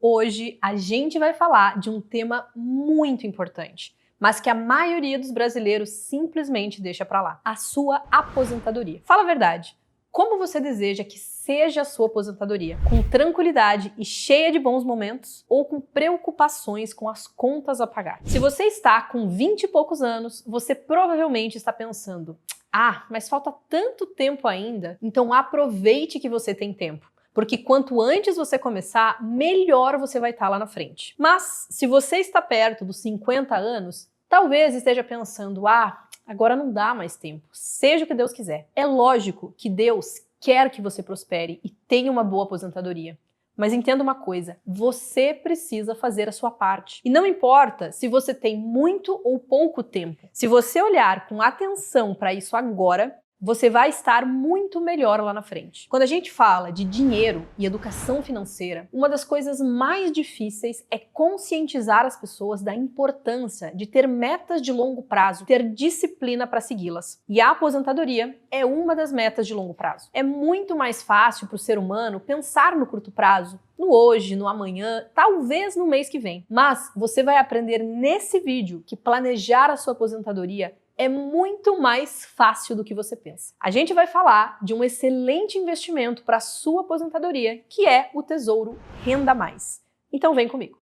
Hoje a gente vai falar de um tema muito importante, mas que a maioria dos brasileiros simplesmente deixa pra lá: a sua aposentadoria. Fala a verdade, como você deseja que seja a sua aposentadoria? Com tranquilidade e cheia de bons momentos, ou com preocupações com as contas a pagar? Se você está com 20 e poucos anos, você provavelmente está pensando: mas falta tanto tempo ainda, então aproveite que você tem tempo. Porque quanto antes você começar, melhor você vai estar lá na frente. Mas, se você está perto dos 50 anos, talvez esteja pensando: agora não dá mais tempo, seja o que Deus quiser. É lógico que Deus quer que você prospere e tenha uma boa aposentadoria. Mas entenda uma coisa, você precisa fazer a sua parte. E não importa se você tem muito ou pouco tempo. Se você olhar com atenção para isso agora, você vai estar muito melhor lá na frente. Quando a gente fala de dinheiro e educação financeira, uma das coisas mais difíceis é conscientizar as pessoas da importância de ter metas de longo prazo, ter disciplina para segui-las. E a aposentadoria é uma das metas de longo prazo. É muito mais fácil para o ser humano pensar no curto prazo, no hoje, no amanhã, talvez no mês que vem. Mas você vai aprender nesse vídeo que planejar a sua aposentadoria é muito mais fácil do que você pensa. A gente vai falar de um excelente investimento para a sua aposentadoria, que é o Tesouro Renda Mais. Então vem comigo.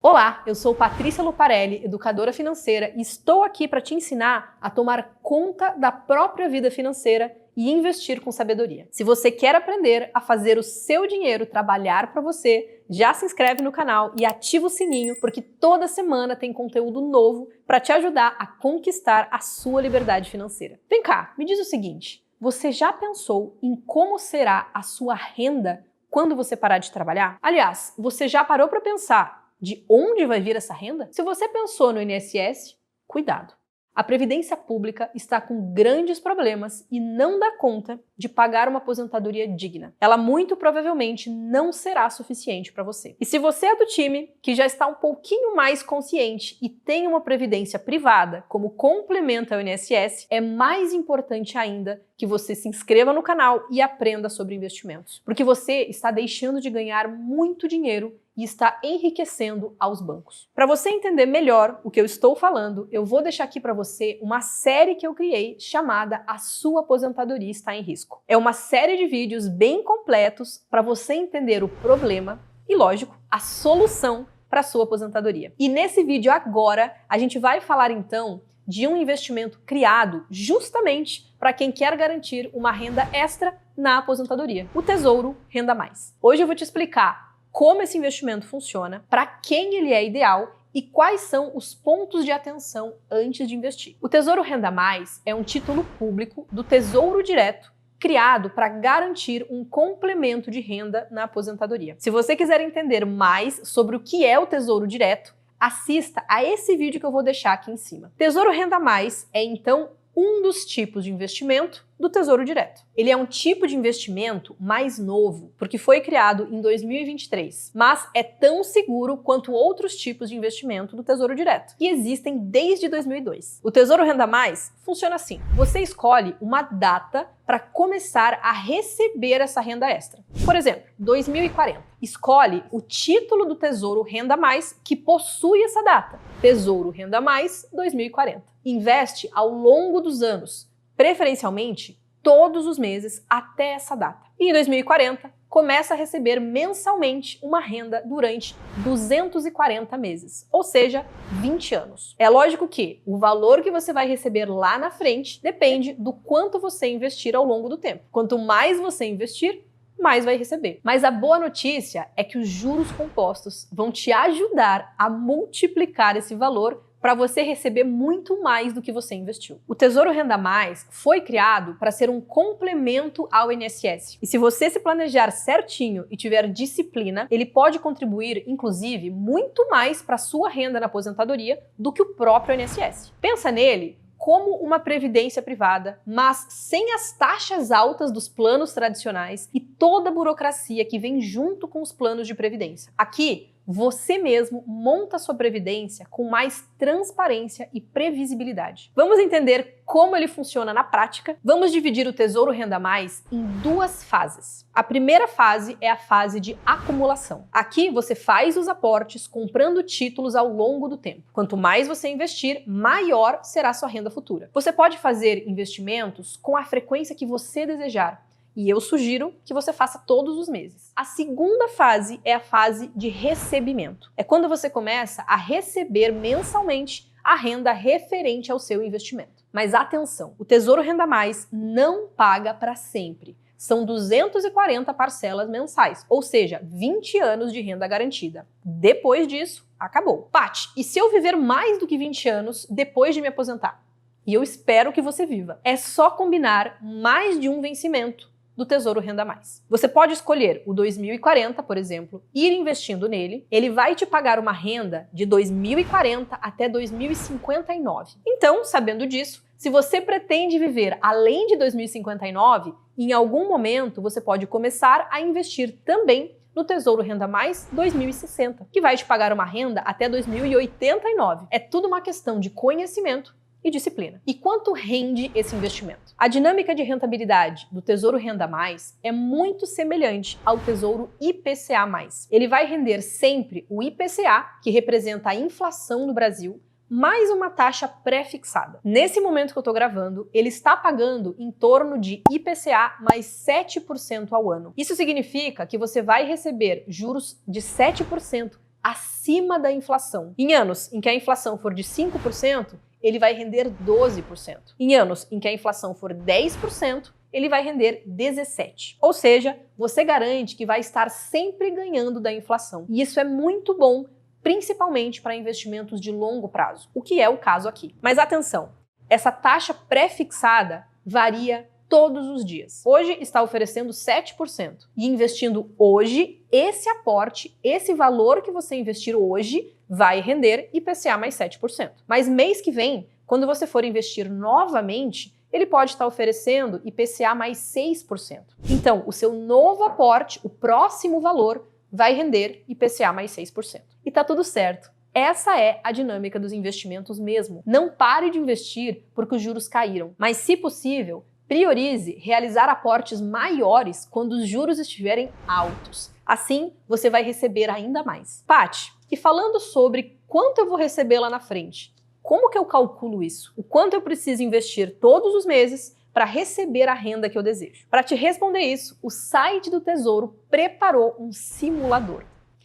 Olá, eu sou Patrícia Luparelli, educadora financeira, e estou aqui para te ensinar a tomar conta da própria vida financeira e investir com sabedoria. Se você quer aprender a fazer o seu dinheiro trabalhar para você, já se inscreve no canal e ativa o sininho, porque toda semana tem conteúdo novo para te ajudar a conquistar a sua liberdade financeira. Vem cá, me diz o seguinte: você já pensou em como será a sua renda quando você parar de trabalhar? Aliás, você já parou para pensar de onde vai vir essa renda? Se você pensou no INSS, cuidado. A Previdência Pública está com grandes problemas e não dá conta de pagar uma aposentadoria digna. Ela muito provavelmente não será suficiente para você. E se você é do time que já está um pouquinho mais consciente e tem uma previdência privada como complemento ao INSS, é mais importante ainda que você se inscreva no canal e aprenda sobre investimentos. Porque você está deixando de ganhar muito dinheiro e está enriquecendo aos bancos. Para você entender melhor o que eu estou falando, eu vou deixar aqui para você uma série que eu criei chamada A Sua Aposentadoria Está em Risco. É uma série de vídeos bem completos para você entender o problema e, lógico, a solução para a sua aposentadoria. E nesse vídeo agora, a gente vai falar então de um investimento criado justamente para quem quer garantir uma renda extra na aposentadoria, o Tesouro Renda Mais. Hoje eu vou te explicar como esse investimento funciona, para quem ele é ideal e quais são os pontos de atenção antes de investir. O Tesouro Renda Mais é um título público do Tesouro Direto criado para garantir um complemento de renda na aposentadoria. Se você quiser entender mais sobre o que é o Tesouro Direto, assista a esse vídeo que eu vou deixar aqui em cima. Tesouro Renda Mais é então um dos tipos de investimento do Tesouro Direto. Ele é um tipo de investimento mais novo, porque foi criado em 2023, mas é tão seguro quanto outros tipos de investimento do Tesouro Direto, que existem desde 2002. O Tesouro Renda Mais funciona assim: você escolhe uma data para começar a receber essa renda extra. Por exemplo, 2040. Escolhe o título do Tesouro Renda Mais que possui essa data. Tesouro Renda Mais 2040. Investe ao longo dos anos, preferencialmente todos os meses até essa data. E em 2040, começa a receber mensalmente uma renda durante 240 meses, ou seja, 20 anos. É lógico que o valor que você vai receber lá na frente depende do quanto você investir ao longo do tempo. Quanto mais você investir, mais vai receber. Mas a boa notícia é que os juros compostos vão te ajudar a multiplicar esse valor para você receber muito mais do que você investiu. O Tesouro Renda Mais foi criado para ser um complemento ao INSS. E se você se planejar certinho e tiver disciplina, ele pode contribuir, inclusive, muito mais para a sua renda na aposentadoria do que o próprio INSS. Pensa nele como uma previdência privada, mas sem as taxas altas dos planos tradicionais e toda a burocracia que vem junto com os planos de previdência. Aqui, você mesmo monta sua previdência com mais transparência e previsibilidade. Vamos entender como ele funciona na prática? Vamos dividir o Tesouro Renda Mais em duas fases. A primeira fase é a fase de acumulação. Aqui você faz os aportes comprando títulos ao longo do tempo. Quanto mais você investir, maior será sua renda futura. Você pode fazer investimentos com a frequência que você desejar. E eu sugiro que você faça todos os meses. A segunda fase é a fase de recebimento. É quando você começa a receber mensalmente a renda referente ao seu investimento. Mas atenção, o Tesouro Renda Mais não paga para sempre. São 240 parcelas mensais, ou seja, 20 anos de renda garantida. Depois disso, acabou. Paty, e se eu viver mais do que 20 anos depois de me aposentar? E eu espero que você viva. É só combinar mais de um vencimento do Tesouro Renda Mais. Você pode escolher o 2040, por exemplo, ir investindo nele. Ele vai te pagar uma renda de 2040 até 2059. Então, sabendo disso, se você pretende viver além de 2059, em algum momento você pode começar a investir também no Tesouro Renda Mais 2060, que vai te pagar uma renda até 2089. É tudo uma questão de conhecimento e disciplina. E quanto rende esse investimento? A dinâmica de rentabilidade do Tesouro Renda Mais é muito semelhante ao Tesouro IPCA+. Ele vai render sempre o IPCA, que representa a inflação no Brasil, mais uma taxa pré-fixada. Nesse momento que eu estou gravando, ele está pagando em torno de IPCA mais 7% ao ano. Isso significa que você vai receber juros de 7% acima da inflação. Em anos em que a inflação for de 5%, ele vai render 12%. Em anos em que a inflação for 10%, ele vai render 17%. Ou seja, você garante que vai estar sempre ganhando da inflação. E isso é muito bom, principalmente para investimentos de longo prazo, o que é o caso aqui. Mas atenção, essa taxa pré-fixada varia todos os dias. Hoje está oferecendo 7%. E investindo hoje, esse aporte, esse valor que você investir hoje, vai render IPCA mais 7%. Mas mês que vem, quando você for investir novamente, ele pode estar oferecendo IPCA mais 6%. Então, o seu novo aporte, o próximo valor, vai render IPCA mais 6%. E tá tudo certo. Essa é a dinâmica dos investimentos mesmo. Não pare de investir porque os juros caíram, mas, se possível, priorize realizar aportes maiores quando os juros estiverem altos. Assim, você vai receber ainda mais. Paty, e falando sobre quanto eu vou receber lá na frente, como que eu calculo isso? O quanto eu preciso investir todos os meses para receber a renda que eu desejo? Para te responder isso, o site do Tesouro preparou um simulador.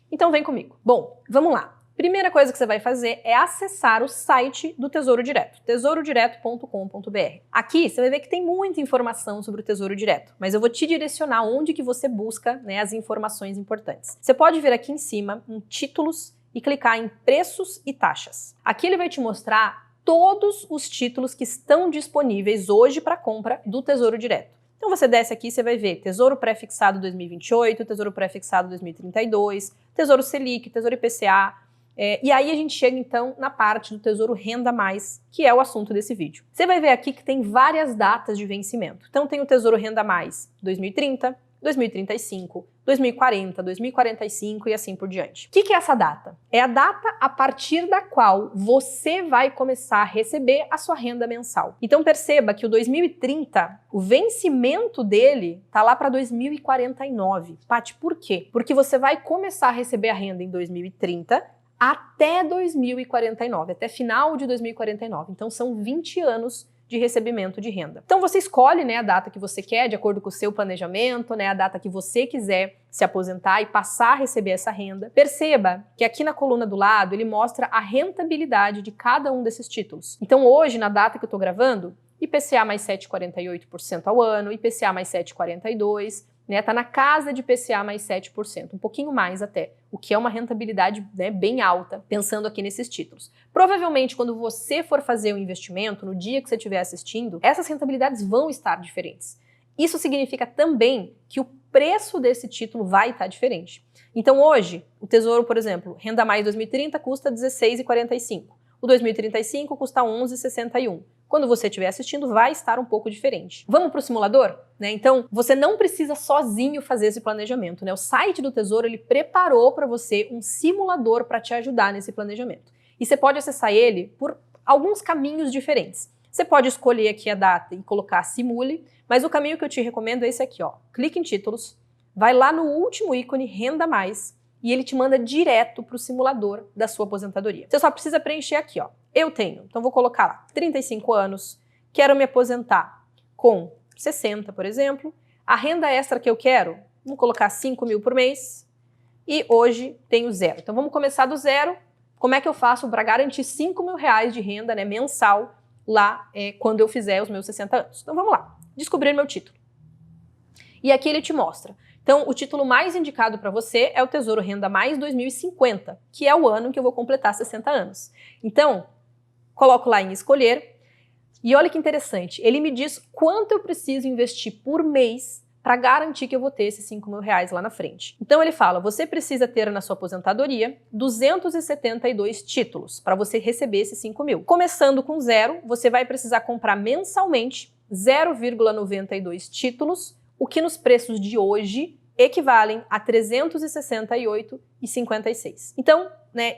Então vem comigo. Bom, vamos lá. Primeira coisa que você vai fazer é acessar o site do Tesouro Direto, tesourodireto.com.br. Aqui você vai ver que tem muita informação sobre o Tesouro Direto, mas eu vou te direcionar onde que você busca, né, as informações importantes. Você pode vir aqui em cima, em títulos, e clicar em preços e taxas. Aqui ele vai te mostrar todos os títulos que estão disponíveis hoje para compra do Tesouro Direto. Então você desce aqui e você vai ver Tesouro Pré-Fixado 2028, Tesouro Pré-Fixado 2032, Tesouro Selic, Tesouro IPCA. E aí a gente chega então na parte do Tesouro Renda Mais, que é o assunto desse vídeo. Você vai ver aqui que tem várias datas de vencimento. Então tem o Tesouro Renda Mais 2030, 2035, 2040, 2045 e assim por diante. O que é essa data? É a data a partir da qual você vai começar a receber a sua renda mensal. Então perceba que o 2030, o vencimento dele tá lá para 2049. Paty, por quê? Porque você vai começar a receber a renda em 2030 até 2049, até final de 2049. Então são 20 anos de recebimento de renda. Então você escolhe, né, a data que você quer, de acordo com o seu planejamento, né, a data que você quiser se aposentar e passar a receber essa renda. Perceba que aqui na coluna do lado ele mostra a rentabilidade de cada um desses títulos. Então hoje, na data que eu estou gravando, IPCA mais 7,48% ao ano, IPCA mais 7,42%, né, tá na casa de IPCA mais 7%, um pouquinho mais até, o que é uma rentabilidade, né, bem alta, pensando aqui nesses títulos. Provavelmente, quando você for fazer o investimento, no dia que você estiver assistindo, essas rentabilidades vão estar diferentes. Isso significa também que o preço desse título vai estar diferente. Então hoje, o Tesouro, por exemplo, Renda Mais 2030 custa R$16,45, o 2035 custa R$11,61. quando você estiver assistindo, vai estar um pouco diferente. Vamos para o simulador? Então, você não precisa sozinho fazer esse planejamento. O site do Tesouro, ele preparou para você um simulador para te ajudar nesse planejamento. E você pode acessar ele por alguns caminhos diferentes. Você pode escolher aqui a data e colocar simule, mas o caminho que eu te recomendo é esse aqui, ó. Clique em títulos, vai lá no último ícone, Renda Mais, e ele te manda direto para o simulador da sua aposentadoria. Você só precisa preencher aqui, ó. Eu tenho, então vou colocar lá, 35 anos, quero me aposentar com 60, por exemplo. A renda extra que eu quero, vamos colocar 5 mil por mês, e hoje tenho 0. Então vamos começar do 0. Como é que eu faço para garantir 5 mil reais de renda, mensal, lá quando eu fizer os meus 60 anos? Então vamos lá, descobrir meu título. E aqui ele te mostra. Então, o título mais indicado para você é o Tesouro Renda Mais 2050, que é o ano em que eu vou completar 60 anos. Então, coloco lá em escolher, e olha que interessante, ele me diz quanto eu preciso investir por mês para garantir que eu vou ter esses 5 mil reais lá na frente. Então ele fala, você precisa ter na sua aposentadoria 272 títulos para você receber esses 5 mil. Começando com 0, você vai precisar comprar mensalmente 0,92 títulos, o que nos preços de hoje equivalem a R$ 368,56. Então,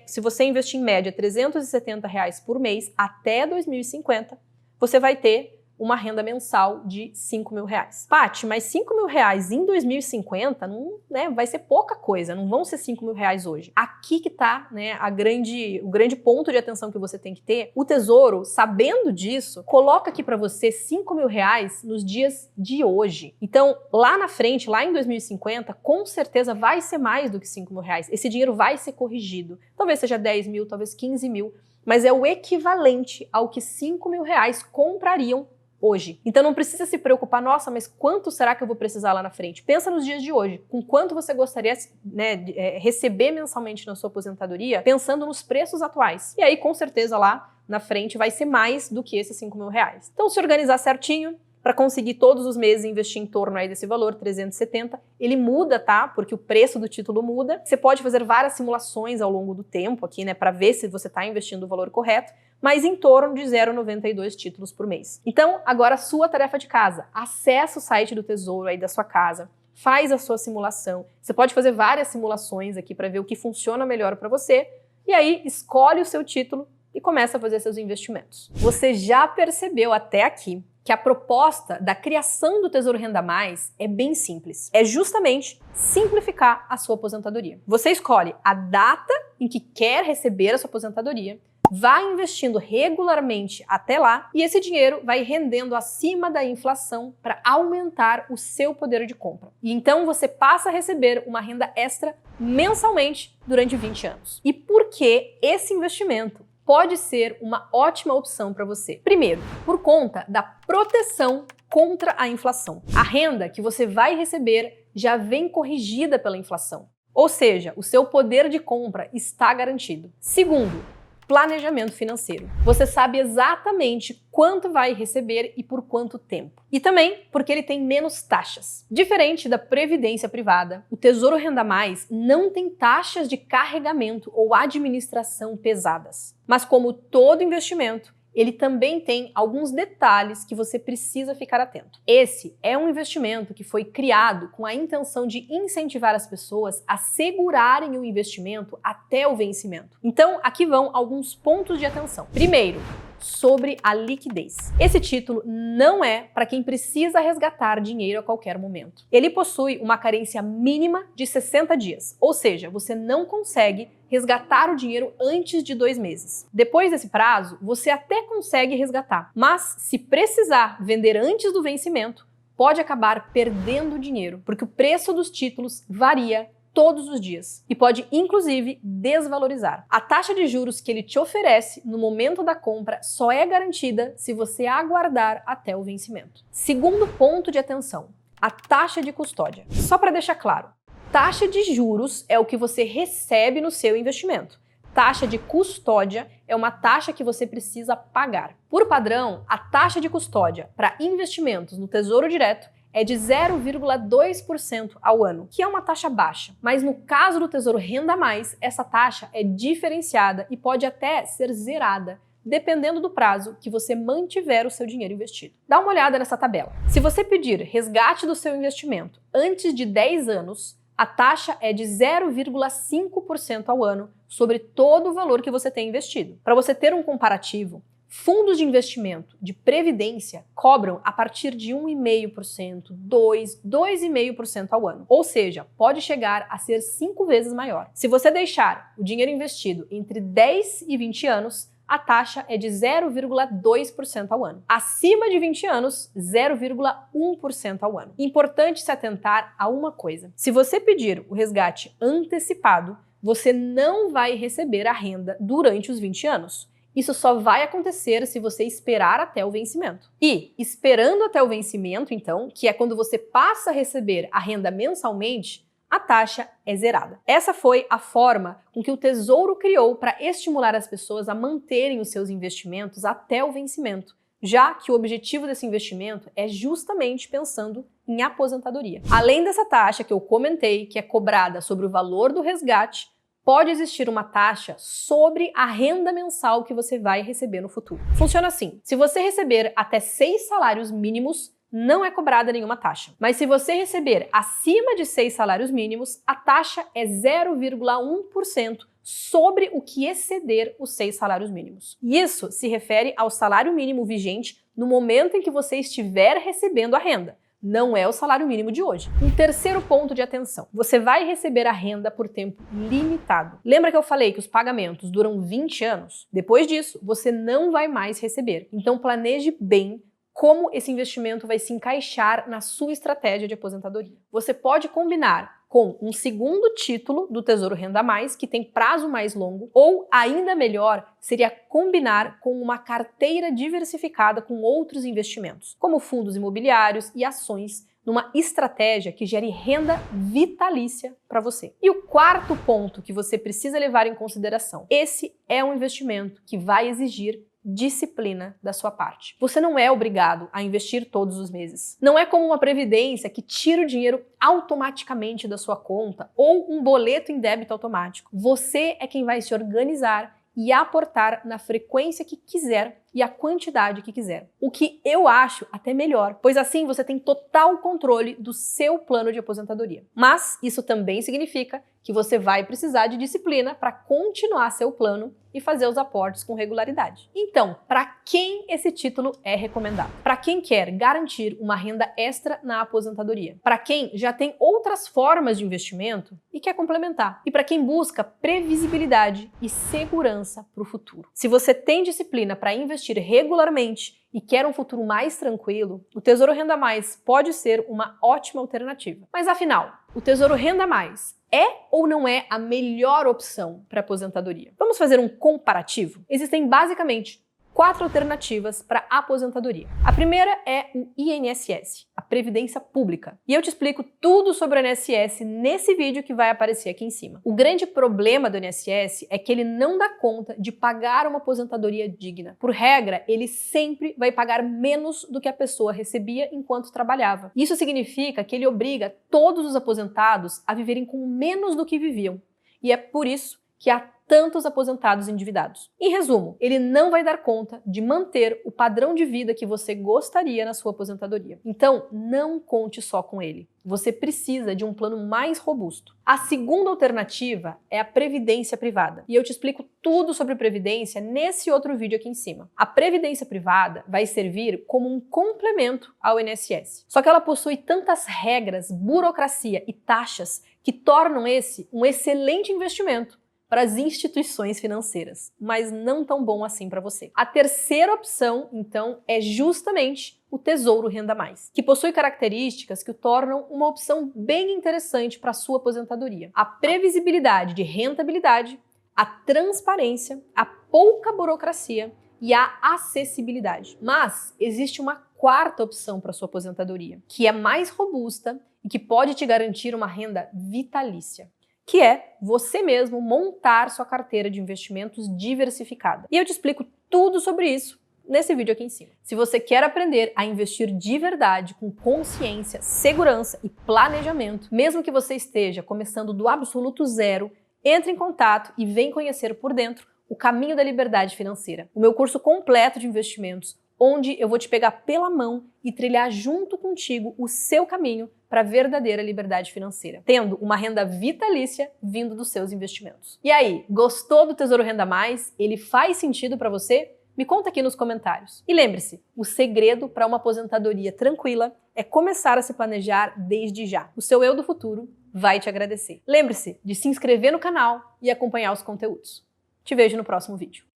se você investir em média R$ 370 reais por mês até 2050, você vai ter uma renda mensal de 5 mil reais. Paty, mas 5 mil reais em 2050 não, vai ser pouca coisa, não vão ser 5 mil reais hoje. Aqui que tá o grande ponto de atenção que você tem que ter. O Tesouro, sabendo disso, coloca aqui para você 5 mil reais nos dias de hoje. Então, lá na frente, lá em 2050, com certeza vai ser mais do que 5 mil reais. Esse dinheiro vai ser corrigido. Talvez seja 10 mil, talvez 15 mil, mas é o equivalente ao que 5 mil reais comprariam hoje. Então não precisa se preocupar, nossa, mas quanto será que eu vou precisar lá na frente? Pensa nos dias de hoje, com quanto você gostaria de receber mensalmente na sua aposentadoria, pensando nos preços atuais. E aí, com certeza, lá na frente vai ser mais do que esses 5 mil reais. Então, se organizar certinho, para conseguir todos os meses investir em torno aí desse valor, 370, ele muda, tá? Porque o preço do título muda. Você pode fazer várias simulações ao longo do tempo aqui, para ver se você está investindo o valor correto, mas em torno de 0,92 títulos por mês. Então, agora a sua tarefa de casa. Acessa o site do Tesouro aí da sua casa, faz a sua simulação. Você pode fazer várias simulações aqui para ver o que funciona melhor para você, e aí escolhe o seu título e começa a fazer seus investimentos. Você já percebeu até aqui que a proposta da criação do Tesouro Renda Mais é bem simples. É justamente simplificar a sua aposentadoria. Você escolhe a data em que quer receber a sua aposentadoria, vai investindo regularmente até lá e esse dinheiro vai rendendo acima da inflação para aumentar o seu poder de compra. E então você passa a receber uma renda extra mensalmente durante 20 anos. E por que esse investimento pode ser uma ótima opção para você? Primeiro, por conta da proteção contra a inflação. A renda que você vai receber já vem corrigida pela inflação, ou seja, o seu poder de compra está garantido. Segundo, planejamento financeiro. Você sabe exatamente quanto vai receber e por quanto tempo. E também porque ele tem menos taxas. Diferente da previdência privada, o Tesouro Renda Mais não tem taxas de carregamento ou administração pesadas. Mas como todo investimento, ele também tem alguns detalhes que você precisa ficar atento. Esse é um investimento que foi criado com a intenção de incentivar as pessoas a segurarem o investimento até o vencimento. Então, aqui vão alguns pontos de atenção. Primeiro, sobre a liquidez. Esse título não é para quem precisa resgatar dinheiro a qualquer momento. Ele possui uma carência mínima de 60 dias, ou seja, você não consegue resgatar o dinheiro antes de 2 meses. Depois desse prazo, você até consegue resgatar, mas se precisar vender antes do vencimento, pode acabar perdendo dinheiro, porque o preço dos títulos varia todos os dias e pode, inclusive, desvalorizar. A taxa de juros que ele te oferece no momento da compra só é garantida se você aguardar até o vencimento. Segundo ponto de atenção, a taxa de custódia. Só para deixar claro, taxa de juros é o que você recebe no seu investimento. Taxa de custódia é uma taxa que você precisa pagar. Por padrão, a taxa de custódia para investimentos no Tesouro Direto é de 0,2% ao ano, que é uma taxa baixa. Mas no caso do Tesouro Renda Mais, essa taxa é diferenciada e pode até ser zerada, dependendo do prazo que você mantiver o seu dinheiro investido. Dá uma olhada nessa tabela. Se você pedir resgate do seu investimento antes de 10 anos, a taxa é de 0,5% ao ano sobre todo o valor que você tem investido. Para você ter um comparativo, fundos de investimento de previdência cobram a partir de 1,5%, 2,5% ao ano. Ou seja, pode chegar a ser 5 vezes maior. Se você deixar o dinheiro investido entre 10 e 20 anos, a taxa é de 0,2% ao ano. Acima de 20 anos, 0,1% ao ano. Importante se atentar a uma coisa. Se você pedir o resgate antecipado, você não vai receber a renda durante os 20 anos. Isso só vai acontecer se você esperar até o vencimento. E, esperando até o vencimento, então, que é quando você passa a receber a renda mensalmente, a taxa é zerada. Essa foi a forma com que o Tesouro criou para estimular as pessoas a manterem os seus investimentos até o vencimento, já que o objetivo desse investimento é justamente pensando em aposentadoria. Além dessa taxa que eu comentei, que é cobrada sobre o valor do resgate, pode existir uma taxa sobre a renda mensal que você vai receber no futuro. Funciona assim: se você receber até 6 salários mínimos, não é cobrada nenhuma taxa. Mas se você receber acima de 6 salários mínimos, a taxa é 0,1% sobre o que exceder os 6 salários mínimos. Isso se refere ao salário mínimo vigente no momento em que você estiver recebendo a renda. Não é o salário mínimo de hoje. Um terceiro ponto de atenção: você vai receber a renda por tempo limitado. Lembra que eu falei que os pagamentos duram 20 anos? Depois disso, você não vai mais receber. Então planeje bem como esse investimento vai se encaixar na sua estratégia de aposentadoria. Você pode combinar com um segundo título do Tesouro Renda Mais, que tem prazo mais longo, ou ainda melhor, seria combinar com uma carteira diversificada com outros investimentos, como fundos imobiliários e ações, numa estratégia que gere renda vitalícia para você. E o quarto ponto que você precisa levar em consideração: esse é um investimento que vai exigir disciplina da sua parte. Você não é obrigado a investir todos os meses. Não é como uma previdência que tira o dinheiro automaticamente da sua conta ou um boleto em débito automático. Você é quem vai se organizar e aportar na frequência que quiser e a quantidade que quiser. O que eu acho até melhor, pois assim você tem total controle do seu plano de aposentadoria. Mas isso também significa que você vai precisar de disciplina para continuar seu plano e fazer os aportes com regularidade. Então, para quem esse título é recomendado? Para quem quer garantir uma renda extra na aposentadoria, para quem já tem outras formas de investimento e quer complementar, e para quem busca previsibilidade e segurança para o futuro. Se você tem disciplina para investir regularmente e quer um futuro mais tranquilo, o Tesouro Renda Mais pode ser uma ótima alternativa. Mas afinal, o Tesouro Renda Mais é ou não é a melhor opção para aposentadoria? Vamos fazer um comparativo? Existem basicamente 4 alternativas para aposentadoria. A primeira é o INSS, a Previdência Pública. E eu te explico tudo sobre o INSS nesse vídeo que vai aparecer aqui em cima. O grande problema do INSS é que ele não dá conta de pagar uma aposentadoria digna. Por regra, ele sempre vai pagar menos do que a pessoa recebia enquanto trabalhava. Isso significa que ele obriga todos os aposentados a viverem com menos do que viviam. E é por isso que há tantos aposentados endividados. Em resumo, ele não vai dar conta de manter o padrão de vida que você gostaria na sua aposentadoria. Então, não conte só com ele. Você precisa de um plano mais robusto. A segunda alternativa é a previdência privada. E eu te explico tudo sobre previdência nesse outro vídeo aqui em cima. A previdência privada vai servir como um complemento ao INSS. Só que ela possui tantas regras, burocracia e taxas que tornam esse um excelente investimento para as instituições financeiras, mas não tão bom assim para você. A terceira opção, então, é justamente o Tesouro Renda Mais, que possui características que o tornam uma opção bem interessante para a sua aposentadoria. A previsibilidade de rentabilidade, a transparência, a pouca burocracia e a acessibilidade. Mas existe uma quarta opção para a sua aposentadoria, que é mais robusta e que pode te garantir uma renda vitalícia, que é você mesmo montar sua carteira de investimentos diversificada. E eu te explico tudo sobre isso nesse vídeo aqui em cima. Se você quer aprender a investir de verdade, com consciência, segurança e planejamento, mesmo que você esteja começando do absoluto zero, entre em contato e vem conhecer por dentro o Caminho da Liberdade Financeira, o meu curso completo de investimentos, onde eu vou te pegar pela mão e trilhar junto contigo o seu caminho para a verdadeira liberdade financeira, tendo uma renda vitalícia vindo dos seus investimentos. E aí, gostou do Tesouro Renda Mais? Ele faz sentido para você? Me conta aqui nos comentários. E lembre-se, o segredo para uma aposentadoria tranquila é começar a se planejar desde já. O seu eu do futuro vai te agradecer. Lembre-se de se inscrever no canal e acompanhar os conteúdos. Te vejo no próximo vídeo.